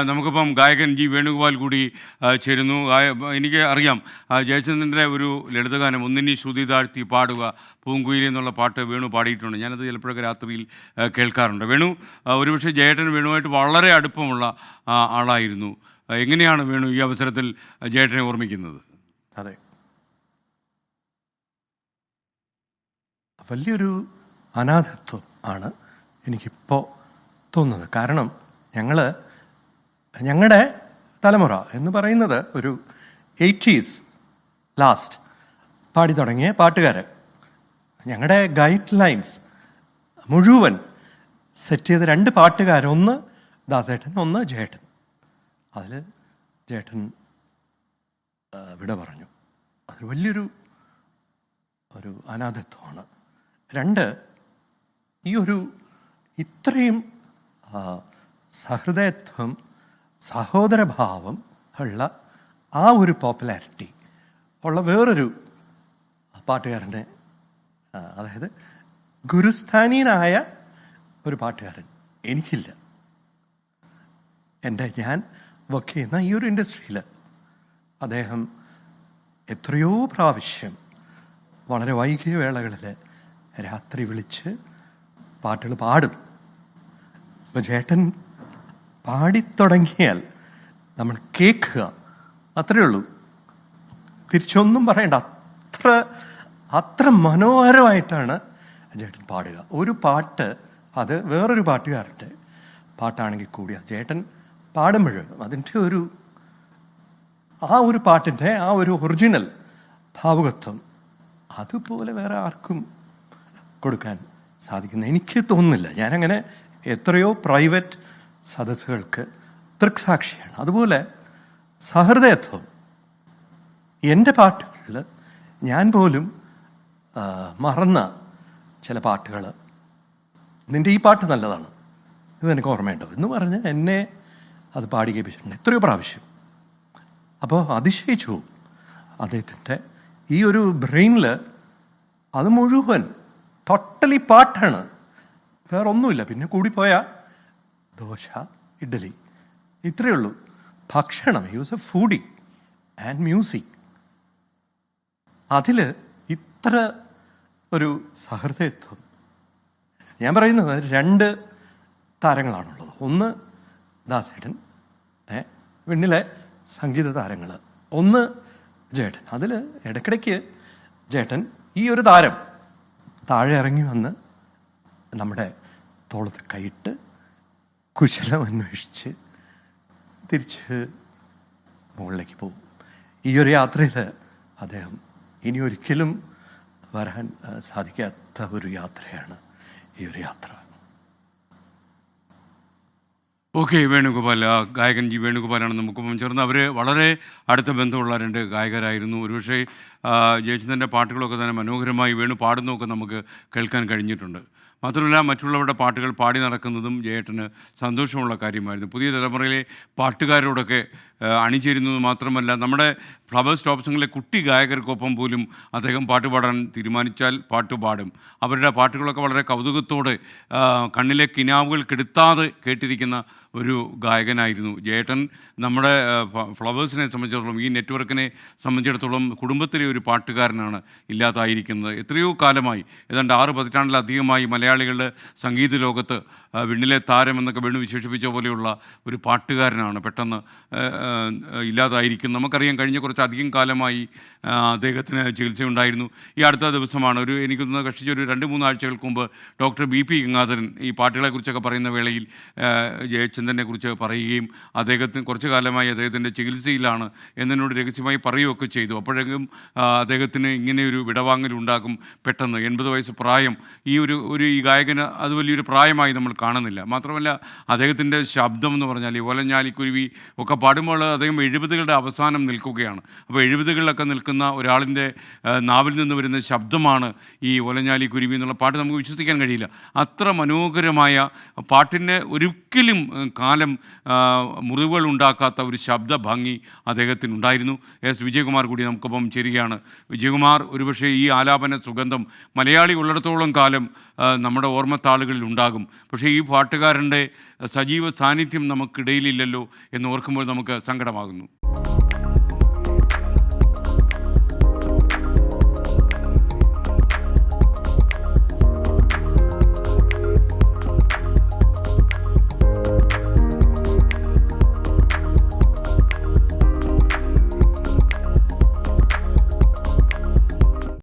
നമുക്കിപ്പം ഗായകൻ ജി വേണുഗോപാൽ കൂടി ചേരുന്നു. എനിക്ക് അറിയാം ജയചന്ദ്രൻ്റെ ഒരു ലളിതഗാനം ഒന്നിനി ശ്രുതി താഴ്ത്തി പാടുക പൂങ്കുയിലി എന്നുള്ള പാട്ട് വേണു പാടിയിട്ടുണ്ട്. ഞാനത് ചിലപ്പോഴൊക്കെ രാത്രിയിൽ കേൾക്കാറുണ്ട്. വേണു ഒരുപക്ഷെ ജയേട്ടൻ വേണുവായിട്ട് വളരെ അടുപ്പമുള്ള ആളായിരുന്നു. എങ്ങനെയാണ് വേണു ഈ അവസരത്തിൽ ജയേട്ടനെ ഓർമ്മിക്കുന്നത്? അതെ, വലിയൊരു അനാഥത്വം ആണ് എനിക്കിപ്പോൾ തോന്നുന്നത്. കാരണം ഞങ്ങളുടെ തലമുറ എന്ന് പറയുന്നത് ഒരു 80s ലാസ്റ്റ് പാടി തുടങ്ങിയ പാട്ടുകാർ. ഞങ്ങളുടെ ഗൈഡ് ലൈൻസ് മുഴുവൻ സെറ്റ് ചെയ്ത 2 പാട്ടുകാർ, ഒന്ന് ദാസേട്ടൻ, ഒന്ന് ജയേട്ടൻ. അതിൽ ജയേട്ടൻ വിട പറഞ്ഞു. അത് വലിയൊരു അനാഥത്വമാണ്. 2, ഈ ഇത്രയും സഹൃദയത്വം, സഹോദരഭാവം ഉള്ള ആ ഒരു പോപ്പുലാരിറ്റി ഉള്ള വേറൊരു പാട്ടുകാരനെ, അതായത് ഗുരുസ്ഥാനീയനായ ഒരു പാട്ടുകാരൻ എനിക്കില്ല. ഞാൻ വർക്ക് ചെയ്യുന്ന ഈ ഒരു ഇൻഡസ്ട്രിയിൽ അദ്ദേഹം എത്രയോ പ്രാവശ്യം വളരെ വൈകിയ വേളകളിൽ രാത്രി വിളിച്ച് പാട്ടുകൾ പാടും. ഇപ്പം ചേട്ടൻ പാടിത്തുടങ്ങിയാൽ നമ്മൾ കേൾക്കുക, അത്രയേ ഉള്ളൂ, തിരിച്ചൊന്നും പറയണ്ട. അത്ര മനോഹരമായിട്ടാണ് ചേട്ടൻ പാടുക. ഒരു പാട്ട് അത് വേറൊരു പാട്ടുകാരൻ്റെ പാട്ടാണെങ്കിൽ കൂടിയാ ചേട്ടൻ പാടുമ്പോഴും അതിൻ്റെ ആ ഒരു പാട്ടിൻ്റെ ആ ഒരു ഒറിജിനൽ ഭാവുകത്വം അതുപോലെ വേറെ ആർക്കും കൊടുക്കാൻ സാധിക്കുന്ന എനിക്ക് തോന്നുന്നില്ല. ഞാനങ്ങനെ എത്രയോ പ്രൈവറ്റ് സദസ്സുകൾക്ക് ദൃക്സാക്ഷിയാണ്. അതുപോലെ സഹൃദയത്വം എൻ്റെ പാട്ടുകളിൽ ഞാൻ പോലും മറന്ന ചില പാട്ടുകൾ, നിൻ്റെ ഈ പാട്ട് നല്ലതാണ്, ഇത് എനിക്ക് ഓർമ്മയുണ്ടോ എന്ന് പറഞ്ഞ് എന്നെ അത് പാടി കേൾപ്പിച്ചിട്ടുണ്ട് എത്രയോ പ്രാവശ്യം. അപ്പോൾ അതിശയിച്ചു അദ്ദേഹത്തിൻ്റെ ഈ ഒരു ബ്രെയിനിൽ അത് മുഴുവൻ ടോട്ടലി പാട്ടാണ്, വേറൊന്നുമില്ല. പിന്നെ കൂടിപ്പോയാൽ ദോശ, ഇഡ്ഡലി, ഇത്രയേ ഉള്ളൂ. ഭക്ഷണം, he was A foodie and music. അതിൽ ഇത്ര ഒരു സഹൃദയത്വം. ഞാൻ പറയുന്നത് 2 താരങ്ങളാണുള്ളത്. ഒന്ന് ദാസേട്ടൻ, വെണ്ണിലെ സംഗീത താരങ്ങൾ, ഒന്ന് ജേട്ടൻ. അതിൽ ഇടയ്ക്കിടയ്ക്ക് ജേട്ടൻ ഈ ഒരു താരം താഴെ ഇറങ്ങി വന്ന് നമ്മുടെ തോളത്ത് കൈയിട്ട് കുശലം അന്വേഷിച്ച് തിരിച്ച് മുകളിലേക്ക് പോകും. ഈ ഒരു യാത്രയിൽ അദ്ദേഹം ഇനി ഒരിക്കലും വരാൻ സാധിക്കാത്ത ഒരു യാത്രയാണ് ഈ ഒരു യാത്ര. ഓക്കെ, വേണുഗോപാൽ, ഗായകൻ ജി വേണുഗോപാലാണ് നമുക്കൊപ്പം ചേർന്ന്. അവർ വളരെ അടുത്ത ബന്ധമുള്ള 2 ഗായകരായിരുന്നു. ഒരുപക്ഷെ ജയചന്ദ്രൻ്റെ പാട്ടുകളൊക്കെ തന്നെ മനോഹരമായി വേണു പാടുന്നതൊക്കെ നമുക്ക് കേൾക്കാൻ കഴിഞ്ഞിട്ടുണ്ട്. മാത്രമല്ല മറ്റുള്ളവരുടെ പാട്ടുകൾ പാടി നടക്കുന്നതും ജയേട്ടന് സന്തോഷമുള്ള കാര്യമായിരുന്നു. പുതിയ തലമുറയിലെ പാട്ടുകാരോടൊക്കെ അണിചേരുന്നത് മാത്രമല്ല, നമ്മുടെ ഫ്ലവേഴ്സ് ടോപ്പ് സിംഗറിലെ കുട്ടി ഗായകർക്കൊപ്പം പോലും അദ്ദേഹം പാട്ടുപാടാൻ തീരുമാനിച്ചാൽ പാട്ടുപാടും. അവരുടെ പാട്ടുകളൊക്കെ വളരെ കൗതുകത്തോടെ കണ്ണിലെ കിനാവുകൾ കെടുത്താതെ കേട്ടിരിക്കുന്ന ഒരു ഗായകനായിരുന്നു ജയേട്ടൻ. നമ്മുടെ ഫ്ലവേഴ്സിനെ സംബന്ധിച്ചിടത്തോളം, ഈ നെറ്റ്വർക്കിനെ സംബന്ധിച്ചിടത്തോളം കുടുംബത്തിലെ ഒരു പാട്ടുകാരനാണ് ഇല്ലാതായിരിക്കുന്നത്. എത്രയോ കാലമായി, ഏതാണ്ട് 6 പതിറ്റാണ്ടിലധികമായി മലയാളികളുടെ സംഗീത ലോകത്ത് വിണ്ണിലെ താരം എന്നൊക്കെ വേണു വിശേഷിപ്പിച്ച പോലെയുള്ള ഒരു പാട്ടുകാരനാണ് പെട്ടെന്ന് ഇല്ലാതായിരിക്കും. നമുക്കറിയാം, കഴിഞ്ഞ കുറച്ചധികം കാലമായി അദ്ദേഹത്തിന് ചികിത്സയുണ്ടായിരുന്നു. ഈ അടുത്ത ദിവസമാണ് എനിക്കൊന്ന് കഷ്ടിച്ചൊരു 2-3 ആഴ്ചകൾക്ക് മുമ്പ് ഡോക്ടർ BP ഗംഗാധരൻ ഈ പാട്ടുകളെക്കുറിച്ചൊക്കെ പറയുന്ന വേളയിൽ ജയചന്ദ്രനെ കുറിച്ച് പറയുകയും അദ്ദേഹത്തിന് കുറച്ചു കാലമായി അദ്ദേഹത്തിൻ്റെ ചികിത്സയിലാണ് എന്നോട് രഹസ്യമായി പറയുകയൊക്കെ ചെയ്തു. അപ്പോഴേക്കും അദ്ദേഹത്തിന് ഇങ്ങനെയൊരു വിടവാങ്ങലുണ്ടാകും പെട്ടെന്ന്. 80 വയസ്സ് പ്രായം. ഈ ഗായകന് അത് വലിയൊരു പ്രായമായി നമ്മൾ കാണുന്നില്ല. മാത്രമല്ല അദ്ദേഹത്തിൻ്റെ ശബ്ദം എന്ന് പറഞ്ഞാൽ ഈ ഒലഞ്ഞാലിക്കുരുവി ഒക്കെ പാടുമ്പോൾ അദ്ദേഹം 70കളുടെ അവസാനം നിൽക്കുകയാണ്. അപ്പോൾ 70കളിലൊക്കെ നിൽക്കുന്ന ഒരാളിൻ്റെ നാവിൽ നിന്ന് വരുന്ന ശബ്ദമാണ് ഈ ഒലഞ്ഞാലിക്കുരുവി എന്നുള്ള പാട്ട്. നമുക്ക് വിശ്വസിക്കാൻ കഴിയില്ല. അത്ര മനോഹരമായ പാട്ടിന് ഒരിക്കലും കാലം മുറിവുകൾ ഉണ്ടാക്കാത്ത ഒരു ശബ്ദ ഭംഗി അദ്ദേഹത്തിനുണ്ടായിരുന്നു. എസ് വിജയകുമാർ കൂടി നമുക്കൊപ്പം ചേരുകയാണ്. പാടുകയാണ്. വിജയകുമാർ ഒരുപക്ഷെ ഈ ആലാപന സുഗന്ധം മലയാളി ഉള്ളിടത്തോളം കാലം നമ്മുടെ ഓർമ്മത്താളുകളിൽ ഉണ്ടാകും. പക്ഷേ ഈ പാട്ടുകാരൻ്റെ സജീവ സാന്നിധ്യം നമുക്കിടയിലില്ലല്ലോ എന്ന് ഓർക്കുമ്പോൾ നമുക്ക് സങ്കടമാകുന്നു.